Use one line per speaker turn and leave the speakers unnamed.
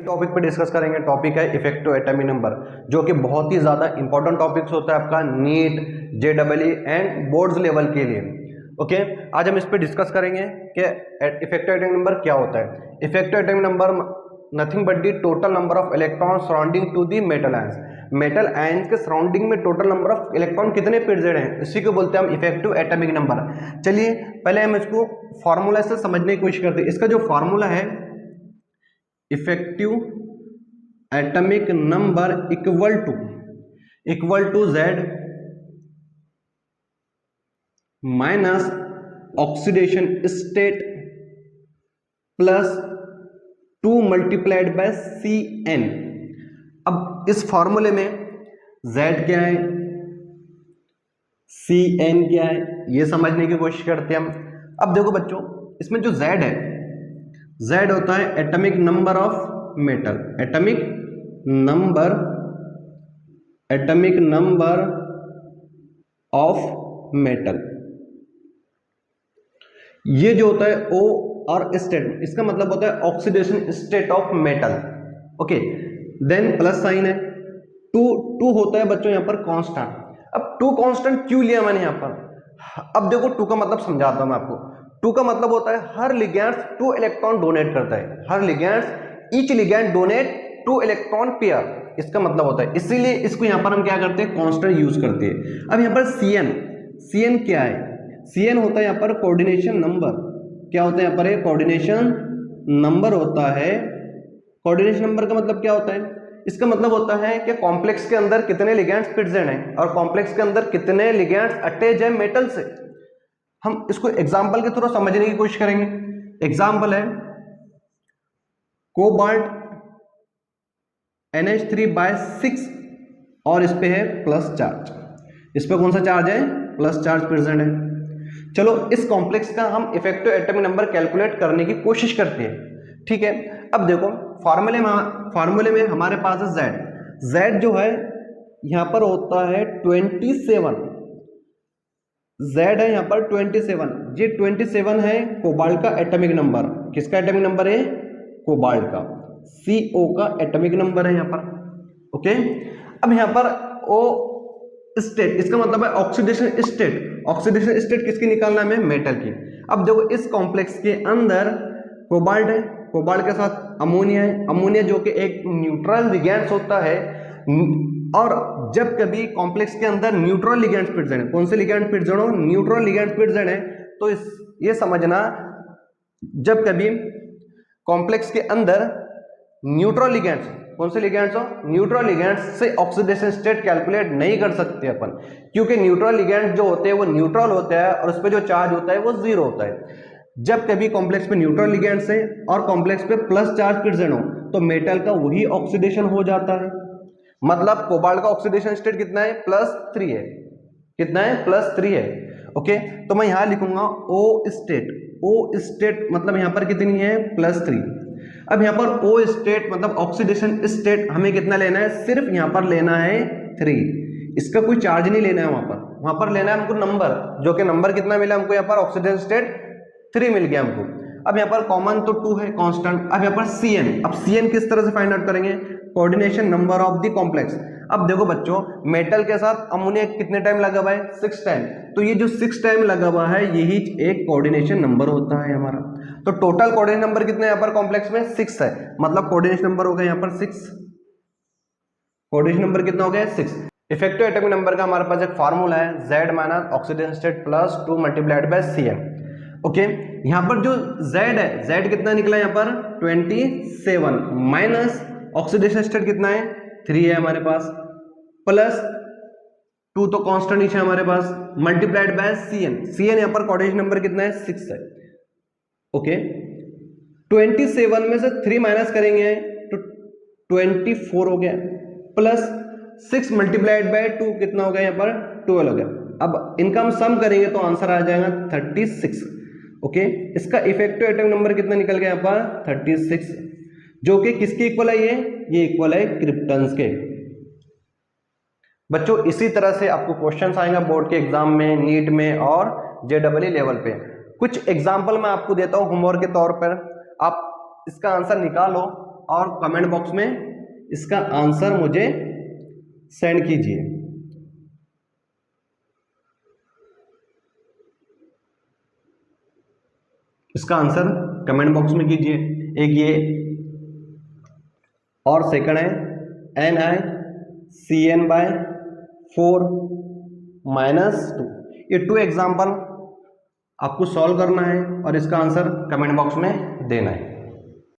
Topic पे discuss करेंगे। Topic है इफेक्टिव एटॉमिक नंबर, जो कि बहुत ही ज़्यादा इंपॉर्टेंट टॉपिक्स होता है आपका NEET, JEE and boards level के लिए। ओके, आज हम इस पे डिस्कस करेंगे कि इफेक्टिव एटॉमिक नंबर क्या होता है। Effective atomic number nothing but the total number of electron surrounding to the metal ions. Metal ions के सराउंडिंग में टोटल नंबर ऑफ इलेक्ट्रॉन कितने प्रेजेंट हैं, इसी को बोलते हैं हम इफेक्टिव एटॉमिक नंबर। चलिए पहले हम इसको फॉर्मूला से समझने की कोशिश करते हैं। इसका जो फॉर्मूला है, effective atomic number equal to Z minus oxidation state plus 2 multiplied by Cn। अब इस फॉर्मूले में Z क्या है, Cn क्या है, ये समझने की कोशिश करते हैं हम। अब देखो बच्चों, इसमें जो Z है, Z होता है atomic number of metal, atomic number of metal. ये जो होता है O और स्टेट, इसका मतलब होता है oxidation state of metal. Okay, then plus sign है, टू होता है बच्चों यहाँ पर कांस्टेंट। अब 2 कांस्टेंट क्यों लिया मैंने यहाँ पर? अब देखो 2 का मतलब समझाता हूं मैं आपको। 2 का मतलब होता है हर लिगैंड 2 इलेक्ट्रॉन डोनेट करता है, हर ligand each ligand donate 2 electron pair, इसका मतलब होता है। इसीलिए इसको यहाँ पर हम क्या करते हैं, कांस्टेंट यूज करते हैं। अब यहाँ पर Cn क्या है? Cn होता है यहाँ पर कोऑर्डिनेशन नंबर। क्या होता है यहाँ पर? कोऑर्डिनेशन नंबर होता है। कोऑर्डिनेशन नंबर का मतलब क्या होता है? इसका मतलब होता है कि कॉम्प्लेक्स के अंदर कितने लिगैंड्स प्रेजेंट हैं और कॉम्प्लेक्स के अंदर कितने लिगैंड्स अटैच है मेटल से। हम इसको एग्जांपल के थ्रू समझने की कोशिश करेंगे। एग्जांपल है कोबाल्ट NH3/6 और इस पे है प्लस चार्ज। इस पे कौन सा चार्ज है? प्लस चार्ज प्रेजेंट है। चलो इस कॉम्प्लेक्स का हम इफेक्टिव एटॉमिक नंबर कैलकुलेट करने की कोशिश करते हैं। ठीक है, अब देखो फार्मूले में हमारे पास है Z जो है यहां पर होता है 27। Z है यहां पर 27। ये 27 है कोबाल्ट का एटॉमिक नंबर। किसका एटॉमिक नंबर है? कोबाल्ट का। CO का एटॉमिक नंबर है यहां पर। ओके, अब यहां पर O स्टेट, इसका मतलब है ऑक्सीडेशन स्टेट। ऑक्सीडेशन स्टेट किसकी निकालना है? मेटल की। अब देखो इस कॉम्प्लेक्स के अंदर कोबाल्ट है, कोबाल्ट के साथ अमोनिया है, अमोनिया जो कि एक न्यूट्रल लिगैंड्स होता है। और जब कभी कॉम्प्लेक्स के अंदर न्यूट्रल लिगैंड्स प्रेजेंट है, कौन से लिगैंड प्रेजेंट हो? न्यूट्रल लिगैंड्स प्रेजेंट है, तो ये समझना, जब कभी कॉम्प्लेक्स के अंदर न्यूट्रल लिगैंड्स, कौन से लिगैंड्स हो? न्यूट्रल लिगैंड्स से ऑक्सीडेशन स्टेट कैलकुलेट नहीं कर सकते अपन, क्योंकि न्यूट्रल लिगैंड जो होते हैं वो न्यूट्रल होता है और उस पर जो चार्ज होता है वो 0 होता है। जब कभी कॉम्प्लेक्स पे न्यूट्रल लिगैंड्स है और कॉम्प्लेक्स पे प्लस चार्ज प्रेजेंट हो, तो मेटल का वही ऑक्सीडेशन हो जाता है। मतलब कोबाल्ट का ऑक्सीडेशन स्टेट कितना है? +3 है। कितना है? +3 है। ओके, तो मैं यहां लिखूंगा O स्टेट मतलब यहां पर कितनी है? +3। अब यहां पर O स्टेट मतलब ऑक्सीडेशन स्टेट हमें कितना लेना है? सिर्फ यहां पर लेना है 3। इसका कोई चार्ज नहीं लेना है, वहां पर लेना है हमको नंबर, जो कि नंबर कितना मिला हमको? यहाँ पर ऑक्सीडेशन स्टेट 3 मिल गया हमको। अब यहाँ पर कॉमन तो 2 है कांस्टेंट। अब यहाँ पर Cn, अब Cn किस तरह से फाइंड आउट करेंगे? Coordination number of the complex. अब देखो बच्चों, मेटल के साथ अमोनिया कितने टाइम लगा हुआ है? 6 टाइम। तो ये जो 6 टाइम लगा हुआ है यही एक कोऑर्डिनेशन नंबर होता है हमारा। तो टोटल कोऑर्डिनेशन नंबर कितने यहाँ पर कॉम्प्लेक्स में? 6 है, मतलब कोऑर्डिनेशन नंबर हो गया यहाँ पर 6। कोऑर्डिनेशन नंबर कितना हो गया? 6। इफेक्टिव एटॉमिक नंबर का हमारे पास एक फार्मूला है, Z minus oxidation state plus 2 multiplied by Cn। Okay, यहां पर जो Z है, Z कितना निकला यहाँ पर? 27 माइनस ऑक्सीडेशन स्टेट कितना है? 3 है हमारे पास, प्लस 2 तो कांस्टेंट ही है हमारे पास, मल्टीप्लाइड बाय Cn। Cn यहाँ पर कोऑर्डिनेशन नंबर कितना है? 6 है। ओके, 27 में से 3 माइनस करेंगे तो 24 हो गया, प्लस 6 मल्टीप्लाइड बाय 2 कितना हो गया यहाँ पर? 12 हो गया। अब इनका हम सम करेंगे तो आंसर आ जाएगा 36। ओके, इसका इफेक्टिव एटॉमिक नंबर कितना निकल गया यहाँ पर? 36, जो कि किसके इक्वल है? ये इक्वल है क्रिप्टन्स के। बच्चों इसी तरह से आपको क्वेश्चंस आएंगे बोर्ड के एग्जाम में, नीट में और जेईई लेवल पे। कुछ एग्जाम्पल मैं आपको देता हूं होमवर्क के तौर पर, आप इसका आंसर निकालो और कमेंट बॉक्स में इसका आंसर मुझे सेंड कीजिए। इसका आंसर कमेंट बॉक्स में कीजिए। एक ये और सेकंड है NiCN/4 -2। ये 2 एग्जाम्पल आपको सॉल्व करना है और इसका आंसर कमेंट बॉक्स में देना है।